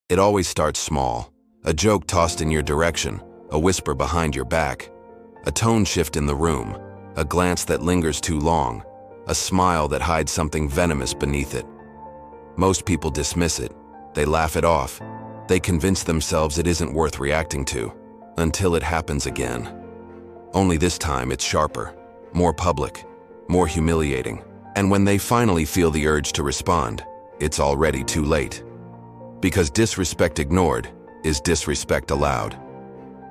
It always starts small. A joke tossed in your direction, a whisper behind your back, a tone shift in the room, a glance that lingers too long, a smile that hides something venomous beneath it. Most people dismiss it. They laugh it off. They convince themselves it isn't worth reacting to, until it happens again. Only this time it's sharper, more public, more humiliating. And when they finally feel the urge to respond, it's already too late. Because disrespect ignored is disrespect allowed.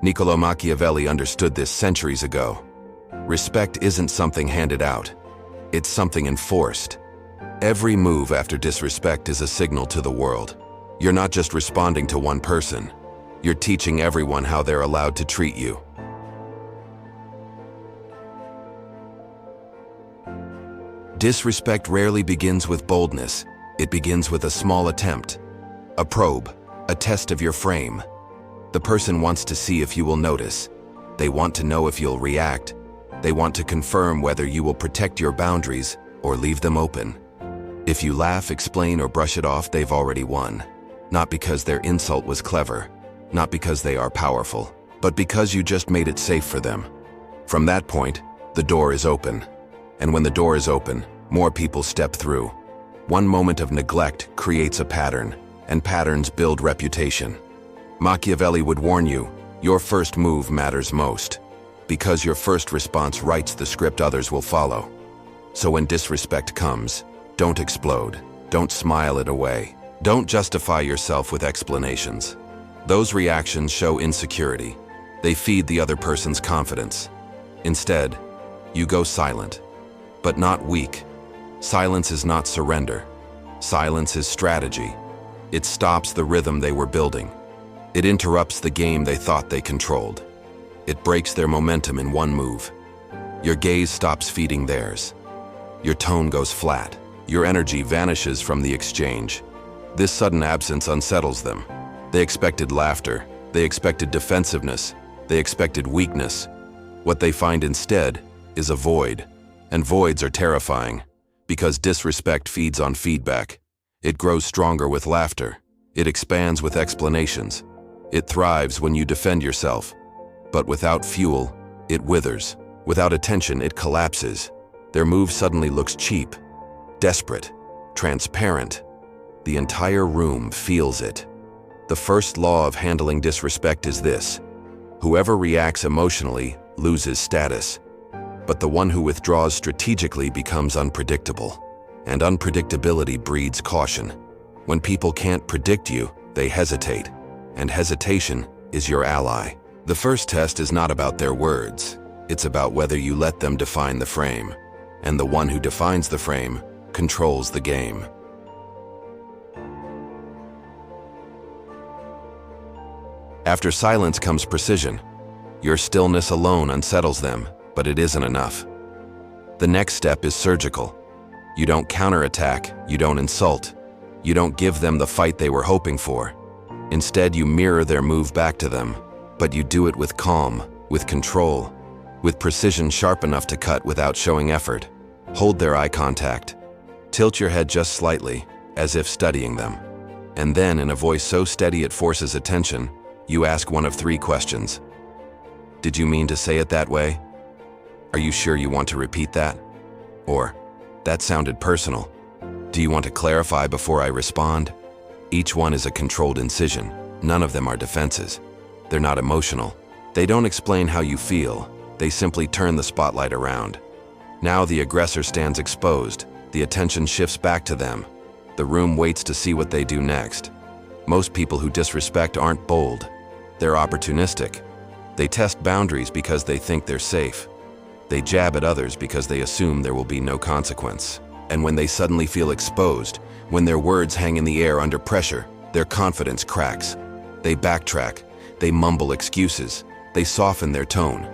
Niccolo Machiavelli understood this centuries ago. Respect isn't something handed out. It's something enforced. Every move after disrespect is a signal to the world. You're not just responding to one person. You're teaching everyone how they're allowed to treat you. Disrespect rarely begins with boldness. It begins with a small attempt. A probe, a test of your frame. The person wants to see if you will notice. They want to know if you'll react. They want to confirm whether you will protect your boundaries or leave them open. If you laugh, explain, or brush it off, they've already won. Not because their insult was clever, not because they are powerful, but because you just made it safe for them. From that point, the door is open. And when the door is open, more people step through. One moment of neglect creates a pattern, and patterns build reputation. Machiavelli would warn you, your first move matters most, because your first response writes the script others will follow. So when disrespect comes, don't explode, don't smile it away, don't justify yourself with explanations. Those reactions show insecurity. They feed the other person's confidence. Instead, you go silent, but not weak. Silence is not surrender. Silence is strategy. It stops the rhythm they were building. It interrupts the game they thought they controlled. It breaks their momentum in one move. Your gaze stops feeding theirs. Your tone goes flat. Your energy vanishes from the exchange. This sudden absence unsettles them. They expected laughter. They expected defensiveness. They expected weakness. What they find instead is a void. And voids are terrifying, because disrespect feeds on feedback. It grows stronger with laughter. It expands with explanations. It thrives when you defend yourself. But without fuel, it withers. Without attention, it collapses. Their move suddenly looks cheap, desperate, transparent. The entire room feels it. The first law of handling disrespect is this: whoever reacts emotionally loses status. But the one who withdraws strategically becomes unpredictable. And unpredictability breeds caution. When people can't predict you, they hesitate. And hesitation is your ally. The first test is not about their words. It's about whether you let them define the frame. And the one who defines the frame controls the game. After silence comes precision. Your stillness alone unsettles them, but it isn't enough. The next step is surgical. You don't counterattack, you don't insult. You don't give them the fight they were hoping for. Instead, you mirror their move back to them, but you do it with calm, with control, with precision sharp enough to cut without showing effort. Hold their eye contact. Tilt your head just slightly, as if studying them. And then, in a voice so steady it forces attention, you ask one of 3 questions. Did you mean to say it that way? Are you sure you want to repeat that? Or, that sounded personal. Do you want to clarify before I respond? Each one is a controlled incision. None of them are defenses. They're not emotional. They don't explain how you feel. They simply turn the spotlight around. Now the aggressor stands exposed. The attention shifts back to them. The room waits to see what they do next. Most people who disrespect aren't bold. They're opportunistic. They test boundaries because they think they're safe. They jab at others because they assume there will be no consequence. And when they suddenly feel exposed, when their words hang in the air under pressure, their confidence cracks. They backtrack. They mumble excuses. They soften their tone.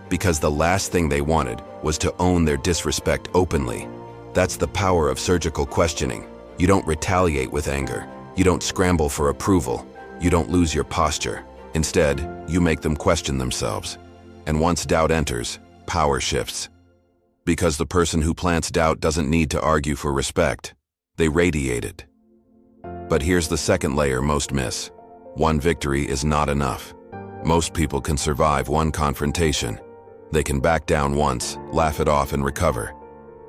Because the last thing they wanted was to own their disrespect openly. That's the power of surgical questioning. You don't retaliate with anger. You don't scramble for approval. You don't lose your posture. Instead, you make them question themselves. And once doubt enters, power shifts. Because the person who plants doubt doesn't need to argue for respect. They radiate it. But here's the second layer most miss. One victory is not enough. Most people can survive one confrontation. They can back down once, laugh it off, and recover.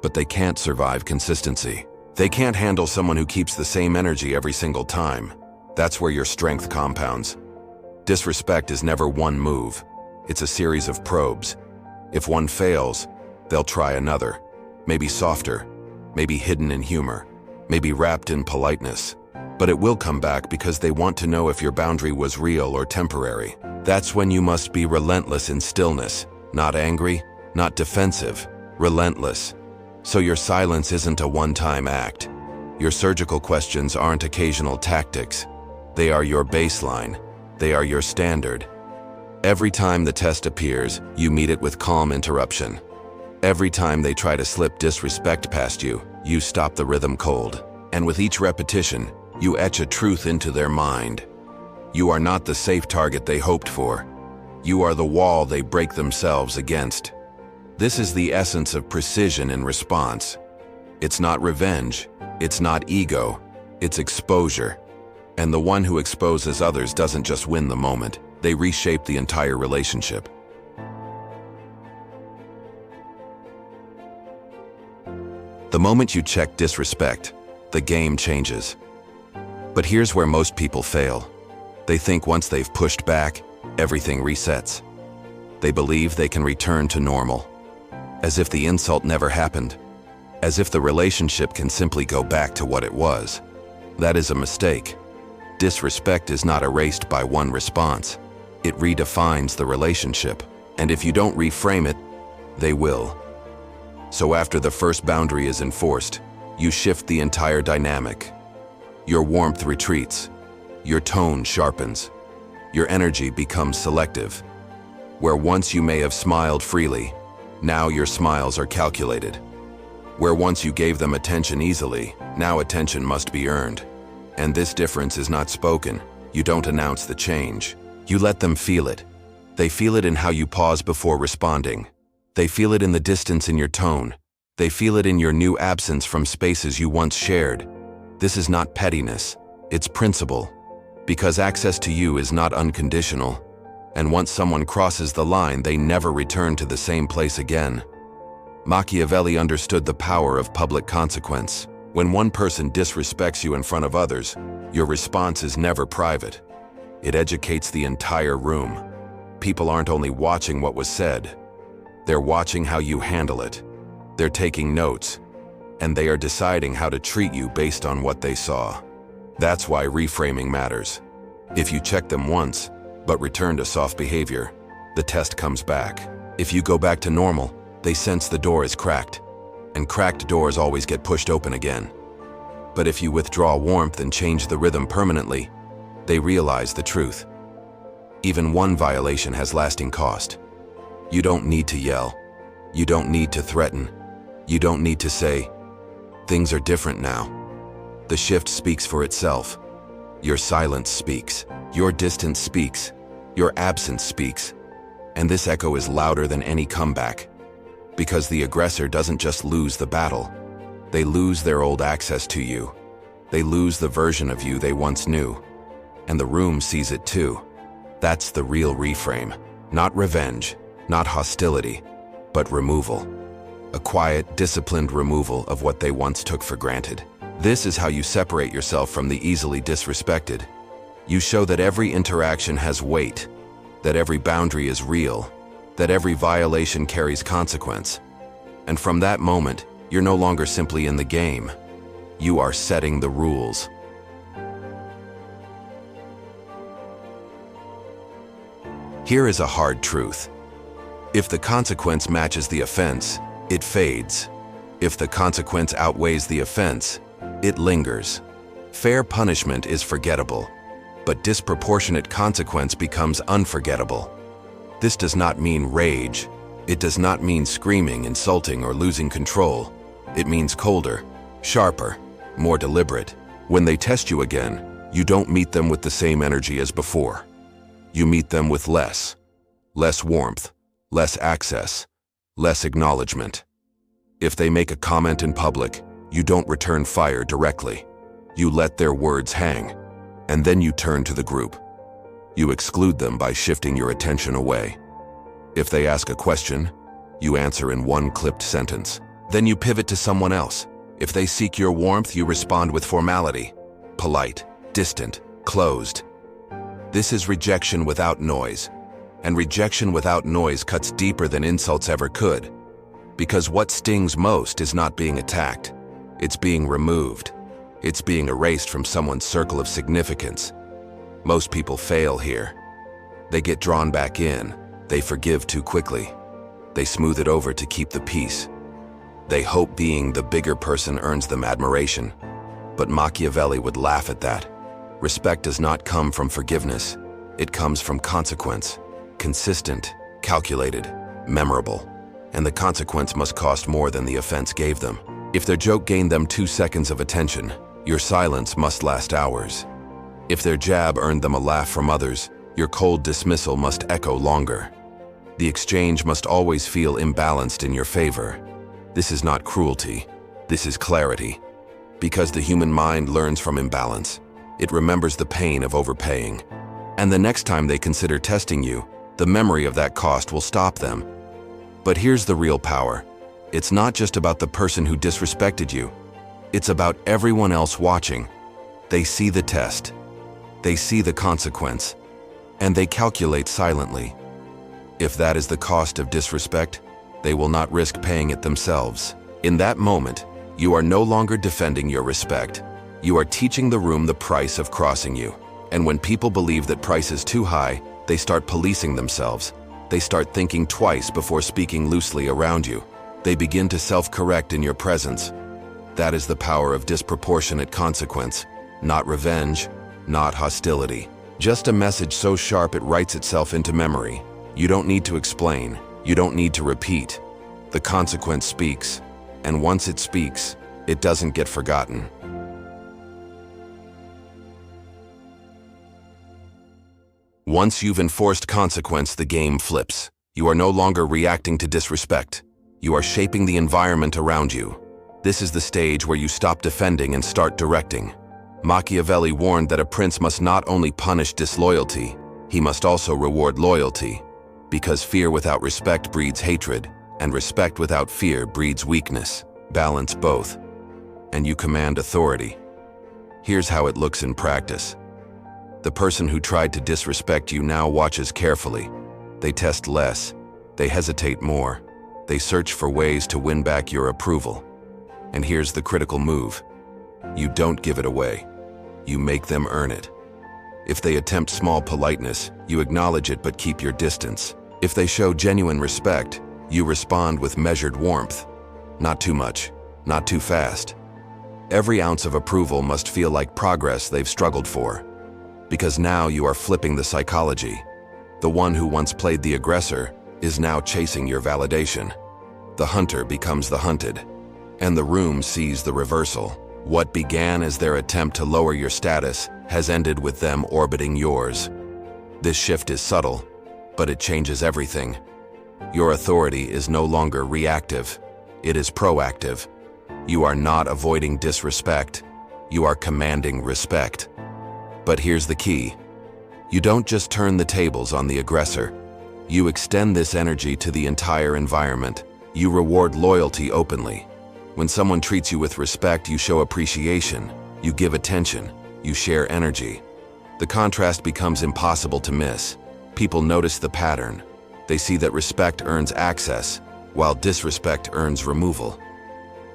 But they can't survive consistency. They can't handle someone who keeps the same energy every single time. That's where your strength compounds. Disrespect is never one move. It's a series of probes. If one fails, they'll try another. Maybe softer, maybe hidden in humor, maybe wrapped in politeness. But it will come back because they want to know if your boundary was real or temporary. That's when you must be relentless in stillness. Not angry, not defensive, relentless. So your silence isn't a one-time act. Your surgical questions aren't occasional tactics. They are your baseline. They are your standard. Every time the test appears, you meet it with calm interruption. Every time they try to slip disrespect past you, you stop the rhythm cold. And with each repetition, you etch a truth into their mind. You are not the safe target they hoped for. You are the wall they break themselves against. This is the essence of precision in response. It's not revenge. It's not ego. It's exposure. And the one who exposes others doesn't just win the moment. They reshape the entire relationship. The moment you check disrespect, the game changes. But here's where most people fail. They think once they've pushed back, everything resets. They believe they can return to normal, as if the insult never happened, as if the relationship can simply go back to what it was. That is a mistake. Disrespect is not erased by one response. It redefines the relationship, and if you don't reframe it, they will. So after the first boundary is enforced, you shift the entire dynamic. Your warmth retreats. Your tone sharpens. Your energy becomes selective. Where once you may have smiled freely, now your smiles are calculated. Where once you gave them attention easily, now attention must be earned. And this difference is not spoken. You don't announce the change. You let them feel it. They feel it in how you pause before responding. They feel it in the distance in your tone. They feel it in your new absence from spaces you once shared. This is not pettiness. It's principle. Because access to you is not unconditional. And once someone crosses the line, they never return to the same place again. Machiavelli understood the power of public consequence. When one person disrespects you in front of others, your response is never private. It educates the entire room. People aren't only watching what was said. They're watching how you handle it. They're taking notes. And they are deciding how to treat you based on what they saw. That's why reframing matters. If you check them once, but return to soft behavior, the test comes back. If you go back to normal, they sense the door is cracked. And cracked doors always get pushed open again. But if you withdraw warmth and change the rhythm permanently, they realize the truth. Even one violation has lasting cost. You don't need to yell. You don't need to threaten. You don't need to say, "Things are different now." The shift speaks for itself. Your silence speaks. Your distance speaks. Your absence speaks. And this echo is louder than any comeback. Because the aggressor doesn't just lose the battle. They lose their old access to you. They lose the version of you they once knew. And the room sees it too. That's the real reframe. Not revenge, not hostility, but removal. A quiet, disciplined removal of what they once took for granted. This is how you separate yourself from the easily disrespected. You show that every interaction has weight, that every boundary is real, that every violation carries consequence. And from that moment, you're no longer simply in the game. You are setting the rules. Here is a hard truth. If the consequence matches the offense, it fades. If the consequence outweighs the offense, it lingers. Fair punishment is forgettable, but disproportionate consequence becomes unforgettable. This does not mean rage. It does not mean screaming, insulting, or losing control. It means colder, sharper, more deliberate. When they test you again, you don't meet them with the same energy as before. You meet them with less warmth, less access, less acknowledgement. If they make a comment in public, you don't return fire directly. You let their words hang, and then you turn to the group. You exclude them by shifting your attention away. If they ask a question, you answer in one clipped sentence. Then you pivot to someone else. If they seek your warmth, you respond with formality, polite, distant, closed. This is rejection without noise, and rejection without noise cuts deeper than insults ever could, because what stings most is not being attacked. It's being removed. It's being erased from someone's circle of significance. Most people fail here. They get drawn back in. They forgive too quickly. They smooth it over to keep the peace. They hope being the bigger person earns them admiration. But Machiavelli would laugh at that. Respect does not come from forgiveness. It comes from consequence. Consistent, calculated, memorable. And the consequence must cost more than the offense gave them. If their joke gained them 2 seconds of attention, your silence must last hours. If their jab earned them a laugh from others, your cold dismissal must echo longer. The exchange must always feel imbalanced in your favor. This is not cruelty. This is clarity. Because the human mind learns from imbalance. It remembers the pain of overpaying. And the next time they consider testing you, the memory of that cost will stop them. But here's the real power. It's not just about the person who disrespected you. It's about everyone else watching. They see the test. They see the consequence. And they calculate silently. If that is the cost of disrespect, they will not risk paying it themselves. In that moment, you are no longer defending your respect. You are teaching the room the price of crossing you. And when people believe that price is too high, they start policing themselves. They start thinking twice before speaking loosely around you. They begin to self-correct in your presence. That is the power of disproportionate consequence, not revenge, not hostility. Just a message so sharp it writes itself into memory. You don't need to explain. You don't need to repeat. The consequence speaks, and once it speaks, it doesn't get forgotten. Once you've enforced consequence, the game flips. You are no longer reacting to disrespect. You are shaping the environment around you. This is the stage where you stop defending and start directing. Machiavelli warned that a prince must not only punish disloyalty, he must also reward loyalty. Because fear without respect breeds hatred, and respect without fear breeds weakness. Balance both, and you command authority. Here's how it looks in practice. The person who tried to disrespect you now watches carefully. They test less. They hesitate more. They search for ways to win back your approval. And here's the critical move. You don't give it away. You make them earn it. If they attempt small politeness, you acknowledge it but keep your distance. If they show genuine respect, you respond with measured warmth. Not too much, not too fast. Every ounce of approval must feel like progress they've struggled for. Because now you are flipping the psychology. The one who once played the aggressor is now chasing your validation. The hunter becomes the hunted, and the room sees the reversal. What began as their attempt to lower your status has ended with them orbiting yours. This shift is subtle, but it changes everything. Your authority is no longer reactive. It is proactive. You are not avoiding disrespect. You are commanding respect. But here's the key. You don't just turn the tables on the aggressor. You extend this energy to the entire environment. You reward loyalty openly. When someone treats you with respect, you show appreciation. You give attention. You share energy. The contrast becomes impossible to miss. People notice the pattern. They see that respect earns access, while disrespect earns removal.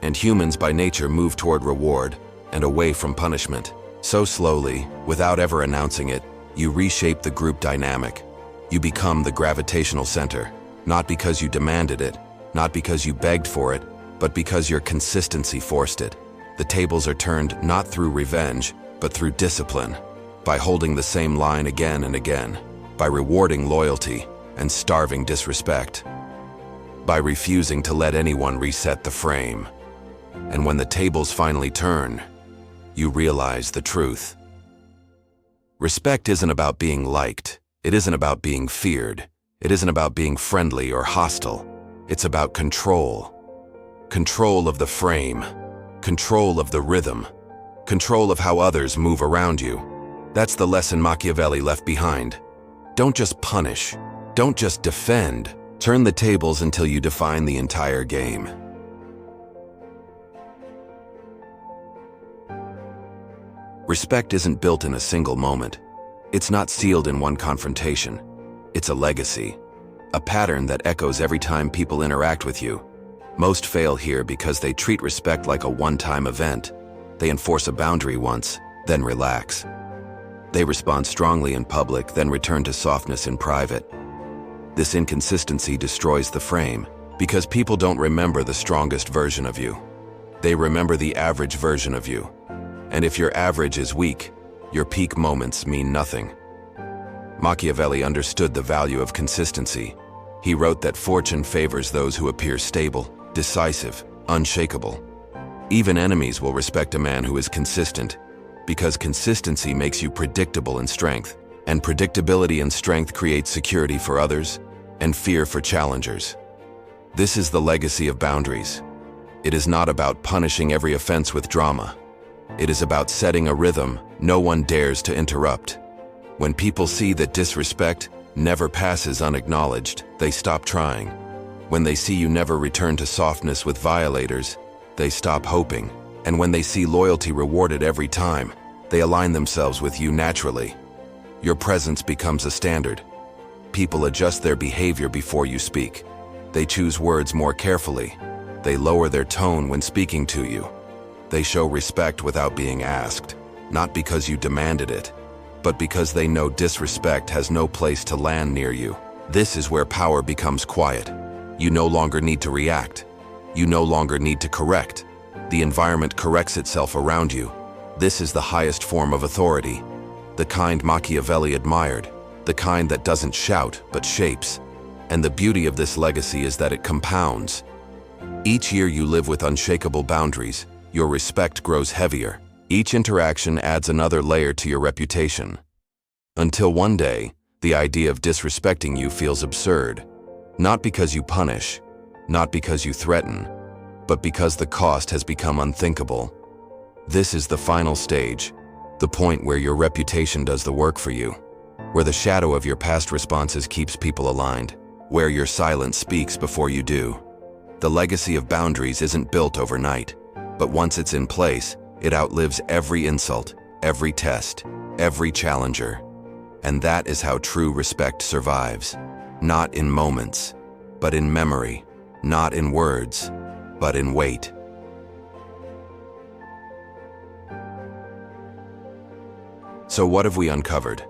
And humans by nature move toward reward and away from punishment. So slowly, without ever announcing it, you reshape the group dynamic. You become the gravitational center, not because you demanded it, not because you begged for it, but because your consistency forced it. The tables are turned not through revenge, but through discipline, by holding the same line again and again, by rewarding loyalty and starving disrespect, by refusing to let anyone reset the frame. And when the tables finally turn, you realize the truth. Respect isn't about being liked. It isn't about being feared. It isn't about being friendly or hostile. It's about control. Control of the frame. Control of the rhythm. control of how others move around you. That's the lesson Machiavelli left behind. Don't just punish. Don't just defend. Turn the tables until you define the entire game. Respect isn't built in a single moment. It's not sealed in one confrontation. It's a legacy, a pattern that echoes every time people interact with you. Most fail here because they treat respect like a one-time event. They enforce a boundary once, then relax. They respond strongly in public, then return to softness in private. This inconsistency destroys the frame because people don't remember the strongest version of you. They remember the average version of you. And if your average is weak, your peak moments mean nothing. Machiavelli understood the value of consistency. He wrote that fortune favors those who appear stable, decisive, unshakable. Even enemies will respect a man who is consistent, because consistency makes you predictable in strength, and predictability and strength creates security for others and fear for challengers. This is the legacy of boundaries. It is not about punishing every offense with drama. It is about setting a rhythm no one dares to interrupt. When people see that disrespect never passes unacknowledged, they stop trying. When they see you never return to softness with violators, they stop hoping. And when they see loyalty rewarded every time, they align themselves with you naturally. Your presence becomes a standard. People adjust their behavior before you speak. They choose words more carefully. They lower their tone when speaking to you. They show respect without being asked, not because you demanded it, but because they know disrespect has no place to land near you. This is where power becomes quiet. You no longer need to react. You no longer need to correct. The environment corrects itself around you. This is the highest form of authority, the kind Machiavelli admired, the kind that doesn't shout but shapes. And the beauty of this legacy is that it compounds. Each year you live with unshakable boundaries, your respect grows heavier. Each interaction adds another layer to your reputation. Until one day, the idea of disrespecting you feels absurd. Not because you punish, not because you threaten, but because the cost has become unthinkable. This is the final stage, the point where your reputation does the work for you, where the shadow of your past responses keeps people aligned, where your silence speaks before you do. The legacy of boundaries isn't built overnight, but once it's in place, it outlives every insult, every test, every challenger. And that is how true respect survives. Not in moments, but in memory. Not in words, but in weight. So what have we uncovered?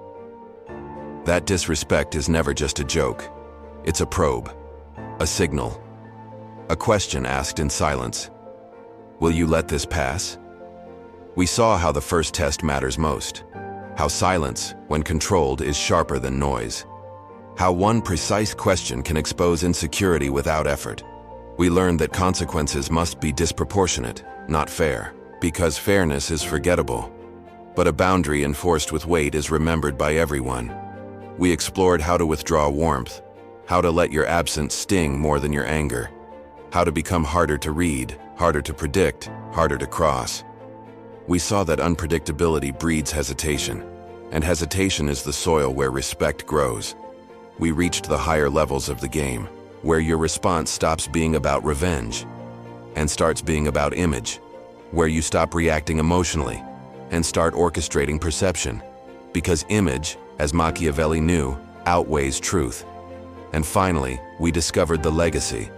That disrespect is never just a joke. It's a probe, a signal, a question asked in silence. Will you let this pass? We saw how the first test matters most. How silence, when controlled, is sharper than noise. How one precise question can expose insecurity without effort. We learned that consequences must be disproportionate, not fair, because fairness is forgettable. But a boundary enforced with weight is remembered by everyone. We explored how to withdraw warmth, how to let your absence sting more than your anger, how to become harder to read, harder to predict, harder to cross. We saw that unpredictability breeds hesitation, and hesitation is the soil where respect grows. We reached the higher levels of the game, where your response stops being about revenge and starts being about image, where you stop reacting emotionally and start orchestrating perception, because image, as Machiavelli knew, outweighs truth. And finally, we discovered the legacy.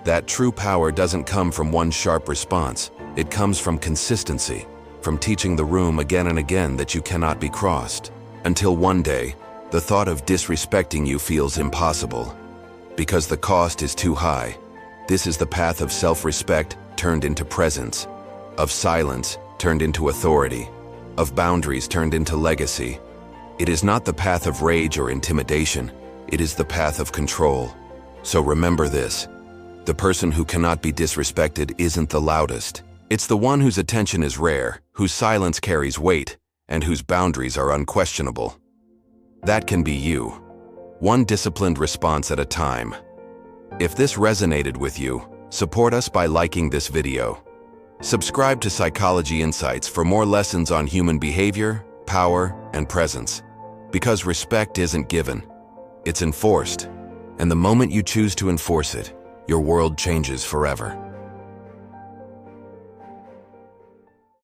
That true power doesn't come from one sharp response. It comes from consistency, from teaching the room again and again that you cannot be crossed. Until one day, the thought of disrespecting you feels impossible, because the cost is too high. This is the path of self-respect turned into presence, of silence turned into authority, of boundaries turned into legacy. It is not the path of rage or intimidation. It is the path of control. So remember this. The person who cannot be disrespected isn't the loudest. It's the one whose attention is rare, whose silence carries weight, and whose boundaries are unquestionable. That can be you. One disciplined response at a time. If this resonated with you, support us by liking this video. Subscribe to Psychology Insights for more lessons on human behavior, power, and presence. Because respect isn't given, it's enforced. And the moment you choose to enforce it, your world changes forever.